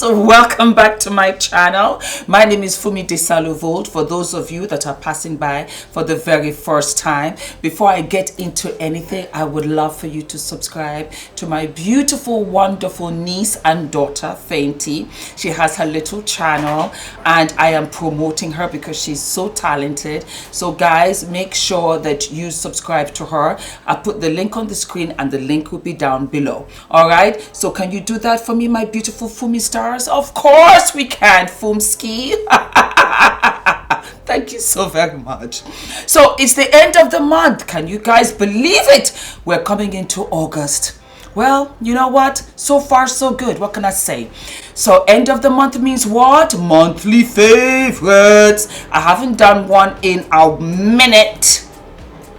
So welcome back to my channel. My name is Fumi Desalu-Vold. For those of you that are passing by for the very first time, before I get into anything, I would love for you to subscribe to my beautiful, wonderful niece and daughter, Fenty. She has her little channel and I am promoting her because she's so talented. So guys, make sure that you subscribe to her. I'll put the link on the screen and the link will be down below. All right, so can you do that for me, my beautiful Fumi stars? Of course we can, Fumski. Thank you so very much. So it's the end of the month. Can you guys believe it? We're coming into August. Well, you know what? So far, so good. What can I say? So end of the month means what? Monthly favorites. I haven't done one in a minute.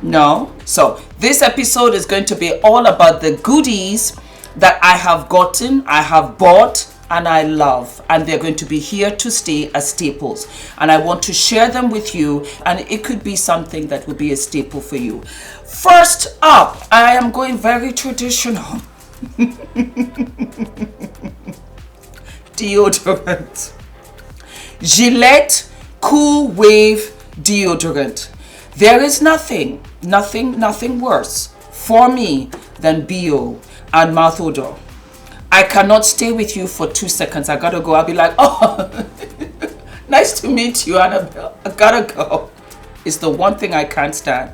No. So this episode is going to be all about the goodies that I have gotten, I have bought, and I love, and they're going to be here to stay as staples, and I want to share them with you, and it could be something that would be a staple for you. First up, I am going very traditional. Deodorant. Gillette Cool Wave deodorant. There is nothing worse for me than BO and mouth odor. I cannot stay with you for 2 seconds. I gotta go. I'll be like, oh, nice to meet you, Annabelle. I gotta go. It's the one thing I can't stand.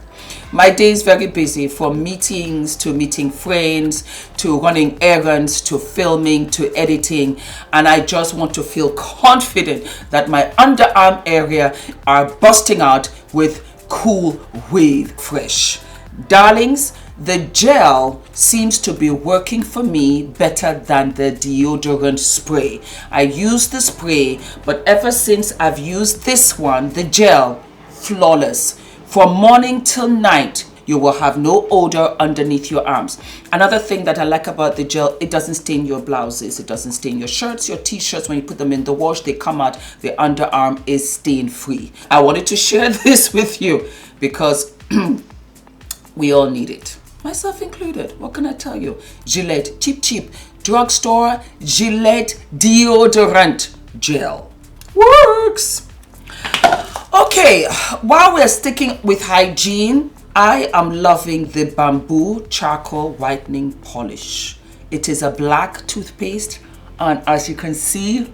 My day is very busy, from meetings to meeting friends to running errands to filming to editing, and I just want to feel confident that my underarm area are busting out with Cool Wave Fresh. Darlings, the gel seems to be working for me better than the deodorant spray. I use the spray, but ever since I've used this one, the gel, flawless. From morning till night, you will have no odor underneath your arms. Another thing that I like about the gel, it doesn't stain your blouses, it doesn't stain your shirts, your t-shirts. When you put them in the wash, they come out, the underarm is stain free. I wanted to share this with you because we all need it. Myself included. What can I tell you? Gillette, cheap, drugstore Gillette deodorant gel. Works. Okay, while we're sticking with hygiene, I am loving the Bamboo Charcoal Whitening Polish. It is a black toothpaste, and as you can see,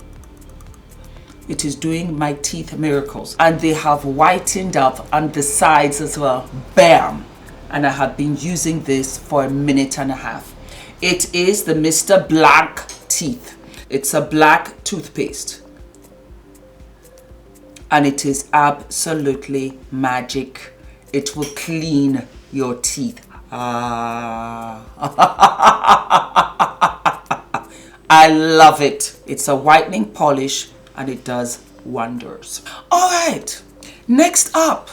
it is doing my teeth miracles. And they have whitened up on the sides as well. Bam! And I have been using this for a minute and a half. It is the Mr. Black Teeth. It's a black toothpaste. And it is absolutely magic. It will clean your teeth. I love it. It's a whitening polish and it does wonders. All right, next up,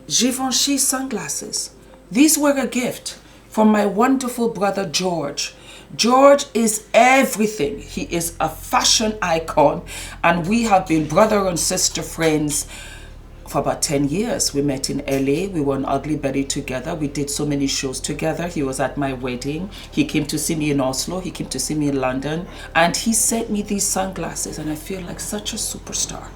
Givenchy sunglasses. These were a gift from my wonderful brother George. George is everything. He is a fashion icon, and we have been brother and sister friends for about 10 years. We met in LA. We were on Ugly Betty together. We did so many shows together. He was at my wedding. He came to see me in Oslo. He came to see me in London, and he sent me these sunglasses, and I feel like such a superstar.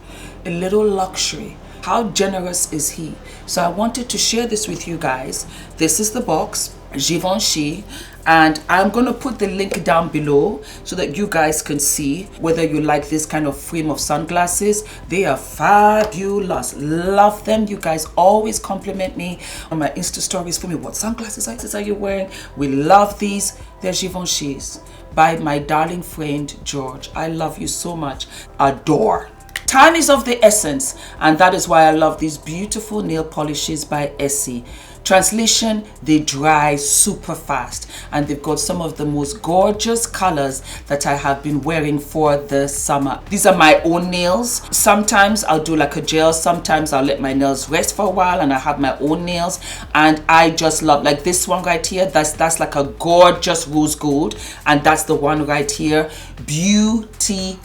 A little luxury. How generous is he? So I wanted to share this with you guys. This is the box, Givenchy, and I'm going to put the link down below so that you guys can see whether you like this kind of frame of sunglasses. They are fabulous. Love them. You guys always compliment me on my Insta stories for me. What sunglasses are you wearing? We love these. They're Givenchy's by my darling friend George. I love you so much. Adore. Time is of the essence, and that is why I love these beautiful nail polishes by Essie. Translation, they dry super fast, and they've got some of the most gorgeous colors that I have been wearing for the summer. These are my own nails. Sometimes I'll do like a gel, sometimes I'll let my nails rest for a while and I have my own nails, and I just love, like this one right here, that's like a gorgeous rose gold, and that's the one right here, beautiful.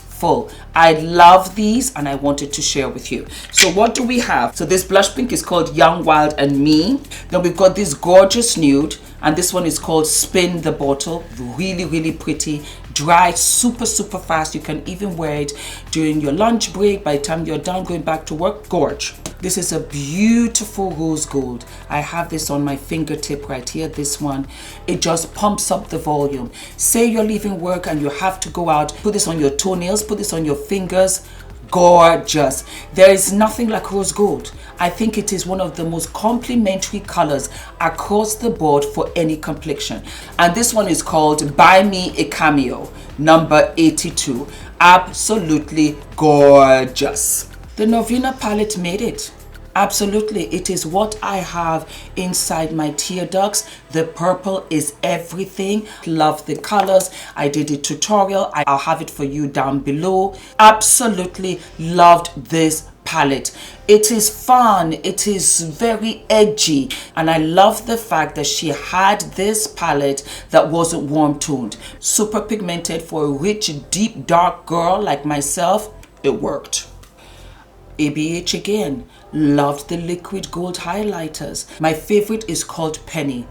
I love these and I wanted to share with you. So what do we have? So this blush pink is called Young, Wild and Me. Then we've got this gorgeous nude, And this one is called Spin the Bottle. Really, really pretty. Dry super fast. You can even wear it during your lunch break. By the time you're done going back to work, gorge. This is a beautiful rose gold. I have this on my fingertip right here, this one. It just pumps up the volume. Say you're leaving work and you have to go out, put this on your toenails, put this on your fingers. Gorgeous. There is nothing like rose gold. I think it is one of the most complementary colors across the board for any complexion. And this one is called Buy Me a Cameo, number 82. Absolutely gorgeous. The Norvina palette made it. Absolutely, it is what I have inside my tear ducts. The purple is everything. Love the colors. I did a tutorial. I'll have it for you down below. Absolutely loved this palette. It is fun. It is very edgy. And I love the fact that she had this palette that wasn't warm toned. Super pigmented for a rich, deep, dark girl like myself. It worked. ABH again. Loved the liquid gold highlighters. My favorite is called Penny.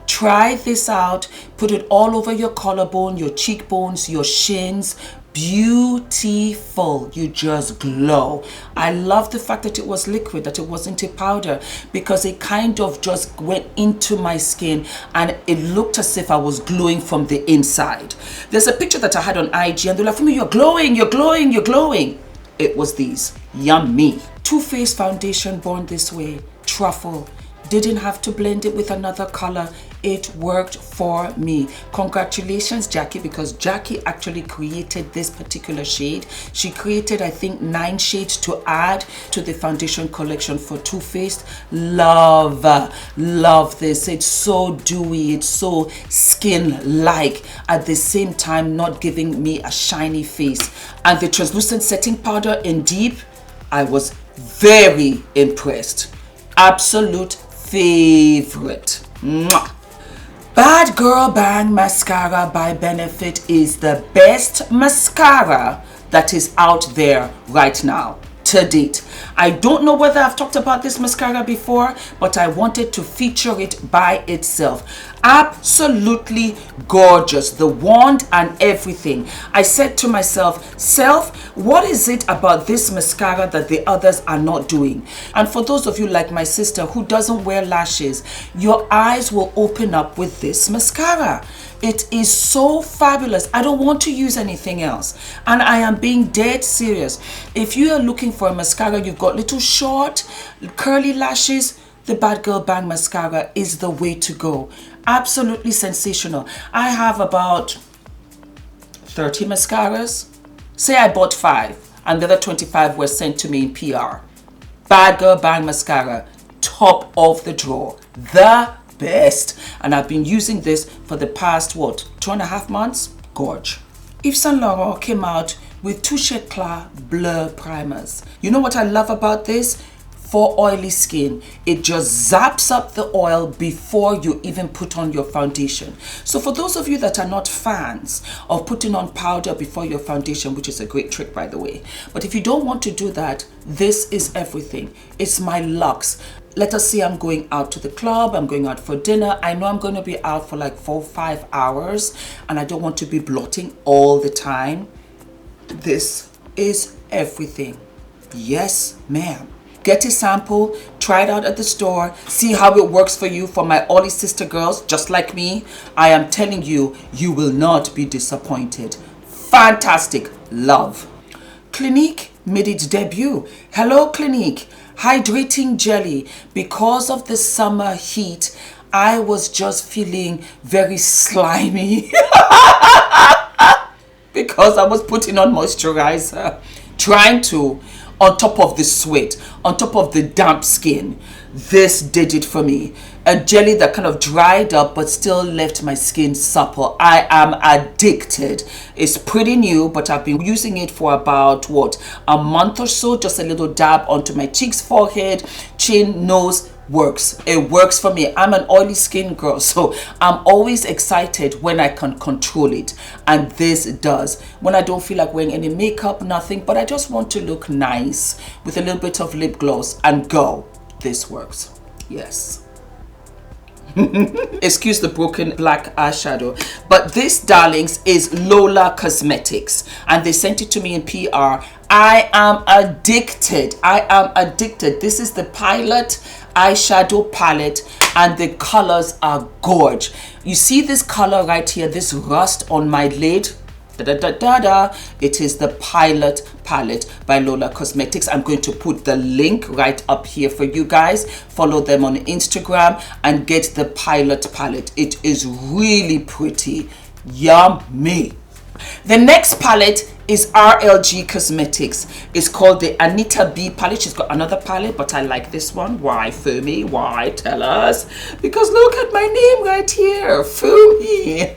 Try this out. Put it all over your collarbone, your cheekbones, your shins. Beautiful. You just glow. I love the fact that it was liquid, that it wasn't a powder, because it kind of just went into my skin and it looked as if I was glowing from the inside. There's a picture that I had on IG and they're like, Fumi, you're glowing, you're glowing, you're glowing. It was these. Yummy. Too Faced foundation, Born This Way, Truffle. Didn't have to blend it with another color. It worked for me. Congratulations, Jackie, because Jackie actually created this particular shade. She created, I think, 9 shades to add to the foundation collection for Too Faced. Love this. It's so dewy. It's so skin-like. At the same time, not giving me a shiny face. And the translucent setting powder in Deep, I was very impressed. Absolute favorite. Mwah. Bad Girl Bang Mascara by Benefit is the best mascara that is out there right now to date. I don't know whether I've talked about this mascara before, but I wanted to feature it by itself. Absolutely gorgeous, the wand and everything. I said to myself, what is it about this mascara that the others are not doing? And for those of you like my sister who doesn't wear lashes, your eyes will open up with this mascara. It is so fabulous. I don't want to use anything else. And I am being dead serious. If you are looking for a mascara, you've got little short, curly lashes, the Bad Girl Bang Mascara is the way to go. Absolutely sensational. I have about 30 mascaras. Say I bought 5 and the other 25 were sent to me in PR. Bad Girl Bang Mascara, top of the drawer. The best. And I've been using this for the past, 2.5 months? Gorge. Yves Saint Laurent came out with Touché Eclat Blur Primers. You know what I love about this? For oily skin, it just zaps up the oil before you even put on your foundation. So for those of you that are not fans of putting on powder before your foundation, which is a great trick by the way, but if you don't want to do that, this is everything. It's my luxe. Let us say I'm going out to the club, I'm going out for dinner. I know I'm going to be out for like 4-5 hours and I don't want to be blotting all the time. This is everything. Yes, ma'am. Get a sample, try it out at the store, see how it works for you. For my Ollie sister girls, just like me, I am telling you, you will not be disappointed. Fantastic. Love. Clinique made its debut. Hello, Clinique. Hydrating jelly. Because of the summer heat, I was just feeling very slimy. Because I was putting on moisturizer. Trying to, on top of the sweat, on top of the damp skin. This did it for me. A jelly that kind of dried up but still left my skin supple. I am addicted. It's pretty new, but I've been using it for about, a month or so. Just a little dab onto my cheeks, forehead, chin, nose. Works. It works for me. I'm an oily skin girl, so I'm always excited when I can control it, and this does. When I don't feel like wearing any makeup, nothing, but I just want to look nice with a little bit of lip gloss and go. This works. Yes. Excuse the broken black eyeshadow, but this, darlings, is Lola Cosmetics, and they sent it to me in PR. I am addicted. I am addicted. This is the Pilot eyeshadow palette, and the colors are gorge. You see this color right here, this rust on my lid? It is the Pilot palette by Lola Cosmetics. I'm going to put the link right up here for you guys. Follow them on Instagram and get the Pilot palette. It is really pretty. Yummy. The next palette is RLG Cosmetics. It's called the Anita B palette. She's got another palette, but I like this one. Why, Fumi? Why? Tell us. Because look at my name right here, Fumi.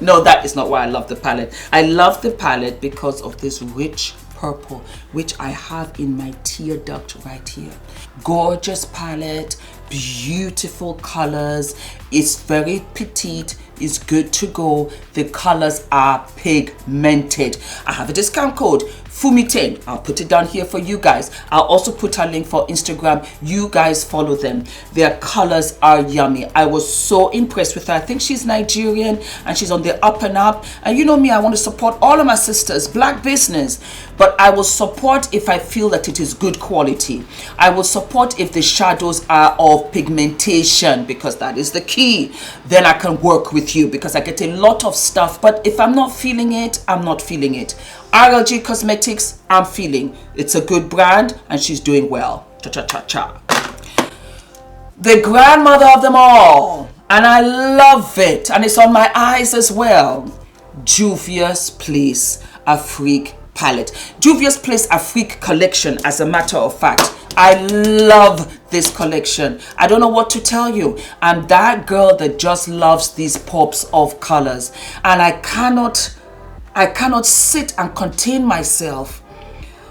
No, that is not why I love the palette. I love the palette because of this rich purple, which I have in my tear duct right here. Gorgeous palette, beautiful colors. It's very petite. It's good to go. The colors are pigmented. I have a discount code Fumi10. I'll put it down here for you guys. I'll also put a link for Instagram. You guys follow them. Their colors are yummy. I was so impressed with her. I think she's Nigerian and she's on the up and up. And you know me, I want to support all of my sisters, black business. But I will support if I feel that it is good quality. I will support if the shadows are of pigmentation, because that is the key. Then I can work with you, because I get a lot of stuff, but if I'm not feeling it, I'm not feeling it. RLG Cosmetics, I'm feeling. It's a good brand and she's doing well. Cha-cha-cha-cha. The grandmother of them all, and I love it, and it's on my eyes as well. JUVIA'S Place Afrique palette. JUVIA'S Place Afrique collection, as a matter of fact. I love this collection. I don't know what to tell you. I'm that girl that just loves these pops of colors, and I cannot sit and contain myself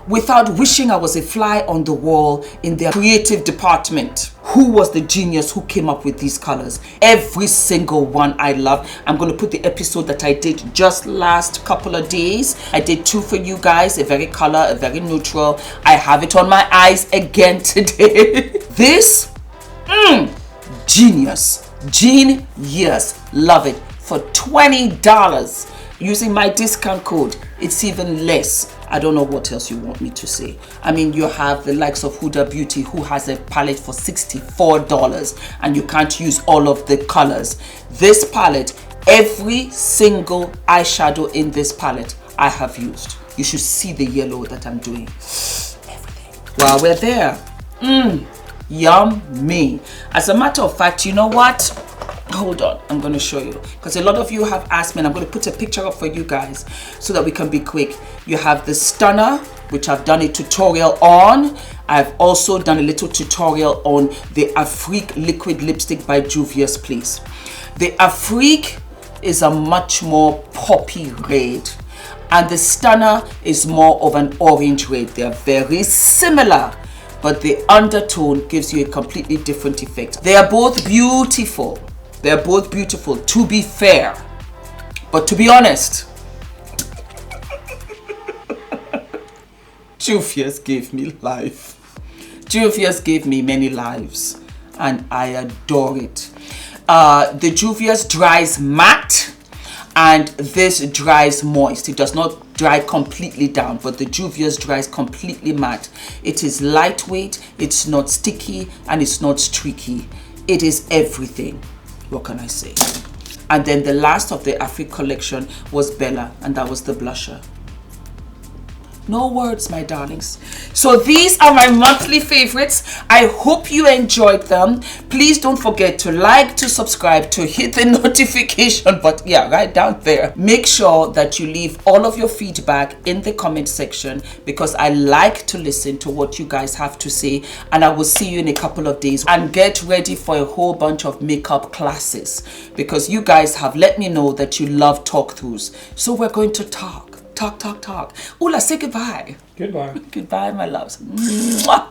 without wishing I was a fly on the wall in their creative department. Who was the genius who came up with these colors? Every single one I love. I'm going to put the episode that I did just last couple of days. I did 2 for you guys, a very color, a very neutral. I have it on my eyes again today. This, genius. Genius. Love it. For $20. Using my discount code, it's even less. I don't know what else you want me to say. I mean, you have the likes of Huda Beauty, who has a palette for $64 and you can't use all of the colors. This palette, every single eyeshadow in this palette I have used. You should see the yellow that I'm doing. Everything. While we're there, yummy. As a matter of fact, you know what? Hold on, I'm going to show you, because a lot of you have asked me, and I'm going to put a picture up for you guys so that we can be quick. You have the Stunner, which I've done a tutorial on. I've also done a little tutorial on the Afrique liquid lipstick by JUVIA'S Place. The Afrique is a much more poppy red, and the Stunner is more of an orange red. They're very similar, but the undertone gives you a completely different effect. They are both beautiful. They're both beautiful, to be fair. But to be honest, JUVIA'S gave me life. JUVIA'S gave me many lives, and I adore it. The JUVIA'S dries matte, and this dries moist. It does not dry completely down, but the JUVIA'S dries completely matte. It is lightweight, it's not sticky, and it's not streaky. It is everything. What can I say? And then the last of the Afrique collection was Bella, and that was the blusher. No words, my darlings. So these are my monthly favorites. I hope you enjoyed them. Please don't forget to like, to subscribe, to hit the notification button. Yeah, right down there. Make sure that you leave all of your feedback in the comment section, because I like to listen to what you guys have to say. And I will see you in a couple of days. And get ready for a whole bunch of makeup classes, because you guys have let me know that you love talk-throughs. So we're going to talk. Talk. Ula, say goodbye. Goodbye. Goodbye, my loves. Mwah.